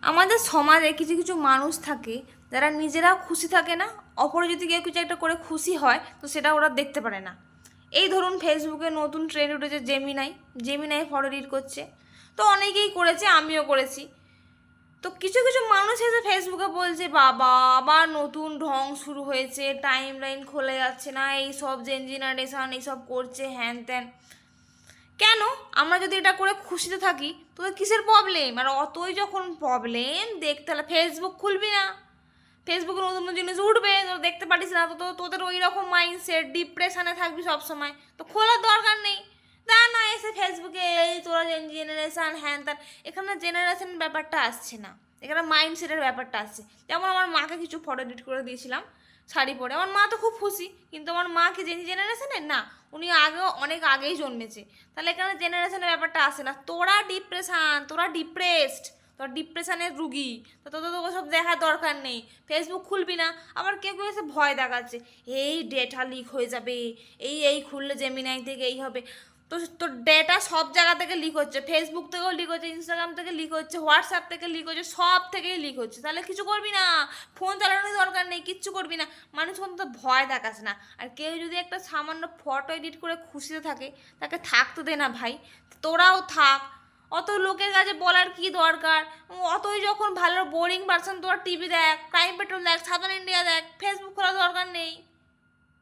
আমাদের সমাজে কিছু কিছু মানুষ থাকে যারা নিজেরা খুশি থাকে না, অপরে যদি কেউ কিছু একটা করে খুশি হয় তো সেটা ওরা দেখতে পারে না। এই ধরুন ফেসবুকে নতুন ট্রেন্ড উঠেছে জেমিনাই, জেমিনাই ফটো এডিট করছে। তো অনেকেই করেছে, আমিও করেছি। তো কিছু কিছু মানুষ এসে ফেসবুকে বলছে বাবা আবার নতুন ঢং শুরু হয়েছে, টাইম লাইন খোলা যাচ্ছে না, এই সব জেন জেনারেশন এইসব করছে হ্যান ত্যান। কেন? আমরা যদি এটা করে খুশিতে থাকি তোদের কিসের প্রবলেম? আর অতই যখন প্রবলেম দেখতে হলে ফেসবুক খুলবি না? ফেসবুকে নতুন নতুন জিনিস উঠবে, তোরা দেখতে পারিস না? তো তোদের ওই রকম মাইন্ডসেট, ডিপ্রেশনে থাকবি সব সময়, তো খোলার দরকার নেই। তা না এসে ফেসবুকে এই তোরা জেনারেশন হ্যান ত্যান। এখানে জেনারেশন ব্যাপারটা আসছে না, এখানে মাইন্ডসেটের ব্যাপারটা আসছে। যেমন আমার মাকে কিছু ফটো এডিট করে দিয়েছিলাম শাড়ি পরে, আমার মা তো খুব খুশি, কিন্তু আমার মা কি জেনারেশনের না, উনি আগেও অনেক আগেই জন্মেছে। তাহলে এখানে জেনারেশনের ব্যাপারটা আসে না। তোরা ডিপ্রেশন, তোরা ডিপ্রেসড, তোরা ডিপ্রেশনের রুগী, তো তোদের তো সব দেখার দরকার নেই। ফেসবুক খুলবি না। আবার কেউ কেউ এসে ভয় দেখাচ্ছে, এই ডেটা লিক হয়ে যাবে, এই খুললে জেমিনাই থেকে এই হবে। তো তোর ডেটা সব জায়গা থেকে লিক হচ্ছে, ফেসবুক থেকেও লিক হচ্ছে, ইনস্টাগ্রাম থেকে লিক হচ্ছে, হোয়াটসঅ্যাপ থেকে লিক হচ্ছে, সব থেকেই লিক হচ্ছে। তাহলে কিছু করবি না, ফোন চালানোর দরকার নেই, কিচ্ছু করবি না। মানুষ অন্তত ভয় দেখাস না। আর কেউ যদি একটা সামান্য ফটো এডিট করে খুশিতে থাকে, তাকে থাকতে দে না ভাই, তোরাও থাক। অত লোকের কাছে বলার কি দরকার? অতই যখন ভালো বোরিং পার্সন, তোরা টিভি দেখ, ক্রাইম পেট্রোল দেখ, সাধারণ ইন্ডিয়া দেখ, ফেসবুক খোলার দরকার নেই।